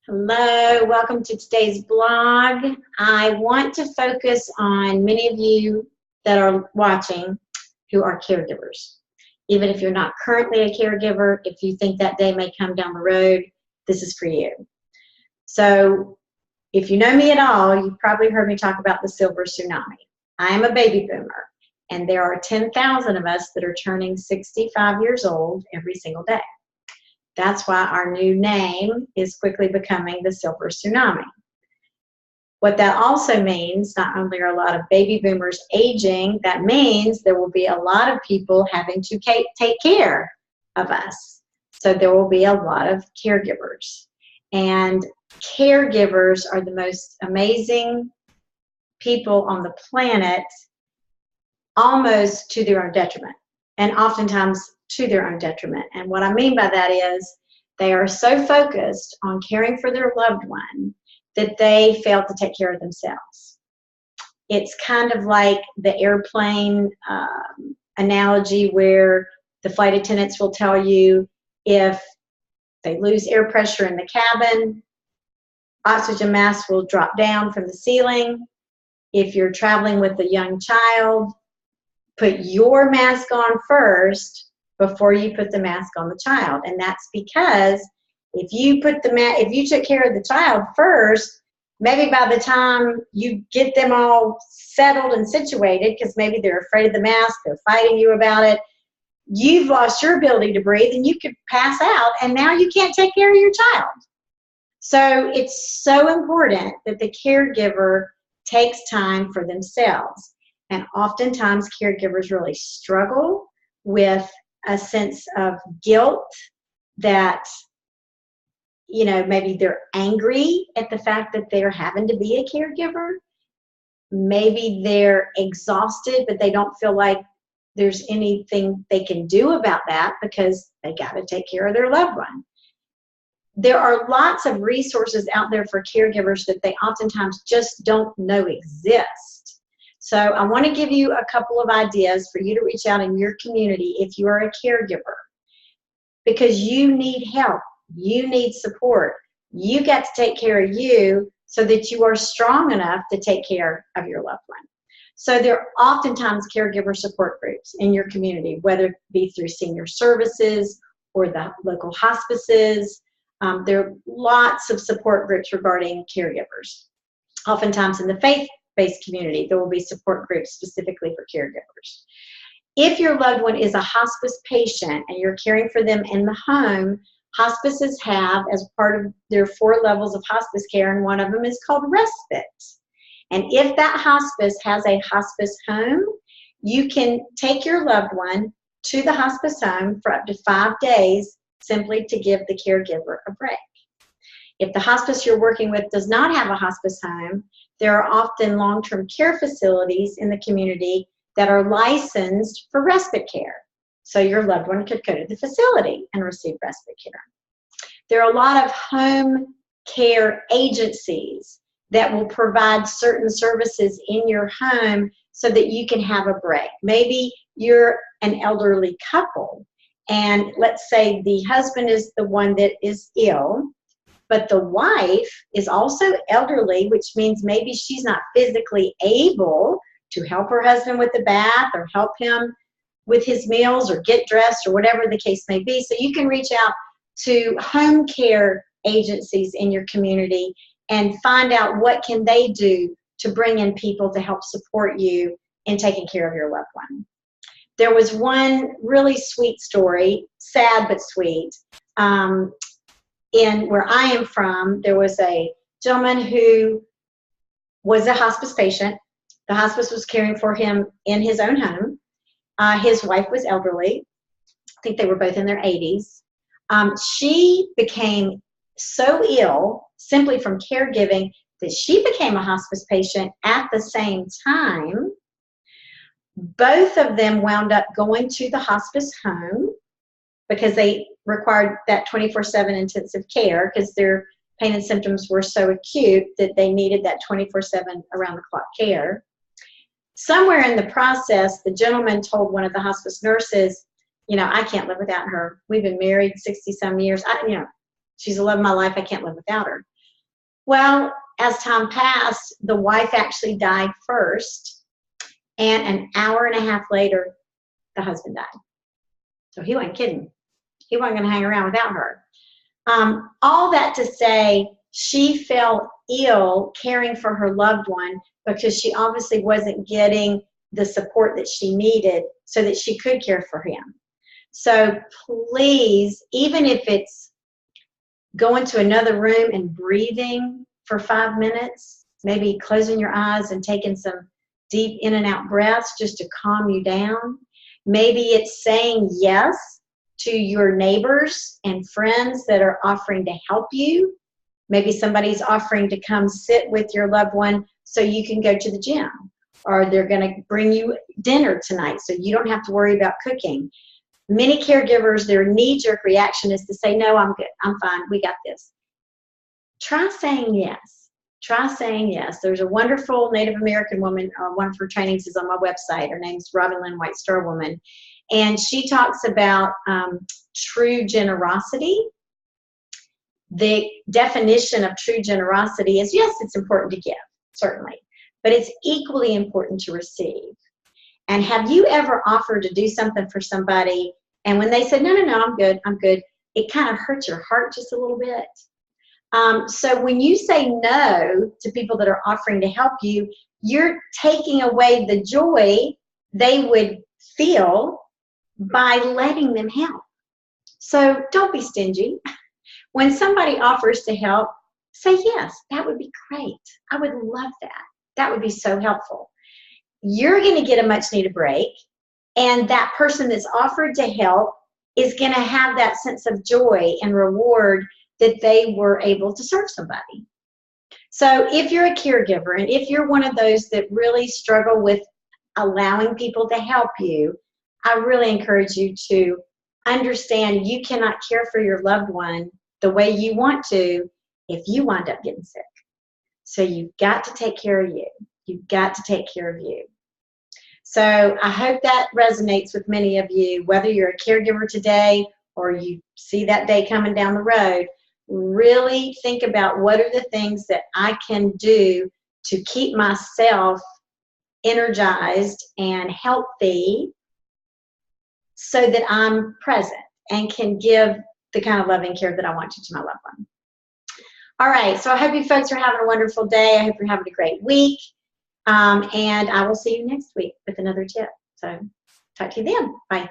Hello, welcome to today's blog. I want to focus on many of you that are watching who are caregivers. Even if you're not currently a caregiver, if you think that day may come down the road, this is for you. So if you know me at all, you've probably heard me talk about the silver tsunami. I am a baby boomer, and there are 10,000 of us that are turning 65 years old every single day. That's why our new name is quickly becoming the silver tsunami. What that also means, not only are a lot of baby boomers aging, that means there will be a lot of people having to take care of us. So there will be a lot of caregivers. And caregivers are the most amazing people on the planet, almost to their own detriment, and oftentimes to their own detriment. And what I mean by that is they are so focused on caring for their loved one that they fail to take care of themselves. It's kind of like the airplane analogy where the flight attendants will tell you if they lose air pressure in the cabin, oxygen masks will drop down from the ceiling. If you're traveling with a young child, put your mask on first before you put the mask on the child. And that's because if you took care of the child first, maybe by the time you get them all settled and situated, because maybe they're afraid of the mask, they're fighting you about it, you've lost your ability to breathe and you could pass out, and now you can't take care of your child. So it's so important that the caregiver takes time for themselves. And oftentimes caregivers really struggle with a sense of guilt that, maybe they're angry at the fact that they're having to be a caregiver. Maybe they're exhausted, but they don't feel like there's anything they can do about that because they got to take care of their loved one. There are lots of resources out there for caregivers that they oftentimes just don't know exist. So I want to give you a couple of ideas for you to reach out in your community if you are a caregiver, because you need help, you need support, you got to take care of you so that you are strong enough to take care of your loved one. So there are oftentimes caregiver support groups in your community, whether it be through senior services or the local hospices. There are lots of support groups regarding caregivers. Oftentimes in the faith-based community, there will be support groups specifically for caregivers. If your loved one is a hospice patient and you're caring for them in the home, hospices have, as part of their 4 levels of hospice care, and one of them is called respite. And if that hospice has a hospice home, you can take your loved one to the hospice home for up to 5 days simply to give the caregiver a break. If the hospice you're working with does not have a hospice home, there are often long-term care facilities in the community that are licensed for respite care. So your loved one could go to the facility and receive respite care. There are a lot of home care agencies that will provide certain services in your home so that you can have a break. Maybe you're an elderly couple, and let's say the husband is the one that is ill, but the wife is also elderly, which means maybe she's not physically able to help her husband with the bath or help him with his meals or get dressed or whatever the case may be. So you can reach out to home care agencies in your community and find out what can they do to bring in people to help support you in taking care of your loved one. There was one really sweet story, sad but sweet. In where I am from, there was a gentleman who was a hospice patient. The hospice was caring for him in his own home. His wife was elderly. I think they were both in their 80s. She became so ill simply from caregiving that she became a hospice patient at the same time. Both of them wound up going to the hospice home because they required that 24/7 intensive care because their pain and symptoms were so acute that they needed that 24/7 around-the-clock care. Somewhere in the process, the gentleman told one of the hospice nurses, I can't live without her. We've been married 60-some years. She's the love of my life. I can't live without her. Well, as time passed, the wife actually died first, and an hour and a half later, the husband died. So he wasn't kidding. He wasn't going to hang around without her. All that to say, she fell ill caring for her loved one because she obviously wasn't getting the support that she needed so that she could care for him. So please, even if it's going to another room and breathing for 5 minutes, maybe closing your eyes and taking some deep in and out breaths just to calm you down. Maybe it's saying yes to your neighbors and friends that are offering to help you. Maybe somebody's offering to come sit with your loved one so you can go to the gym, or they're going to bring you dinner tonight so you don't have to worry about cooking. Many caregivers, their knee-jerk reaction is to say, no, I'm good, I'm fine, we got this. Try saying yes. Try saying yes. There's a wonderful Native American woman, one of her trainings is on my website. Her name's Robin Lynn White Star Woman. And she talks about true generosity. The definition of true generosity is, yes, it's important to give, certainly, but it's equally important to receive. And have you ever offered to do something for somebody, and when they said, no, I'm good, it kind of hurts your heart just a little bit? So when you say no to people that are offering to help you, you're taking away the joy they would feel by letting them help. So don't be stingy. When somebody offers to help, say yes, that would be great. I would love that. That would be so helpful. You're going to get a much needed break, and that person that's offered to help is going to have that sense of joy and reward that they were able to serve somebody. So if you're a caregiver, and if you're one of those that really struggle with allowing people to help you, I really encourage you to understand you cannot care for your loved one the way you want to if you wind up getting sick. So you've got to take care of you. You've got to take care of you. So I hope that resonates with many of you, whether you're a caregiver today or you see that day coming down the road. Really think about what are the things that I can do to keep myself energized and healthy so that I'm present and can give the kind of loving care that I want to my loved one. All right, so I hope you folks are having a wonderful day. I hope you're having a great week. And I will see you next week with another tip. So talk to you then. Bye.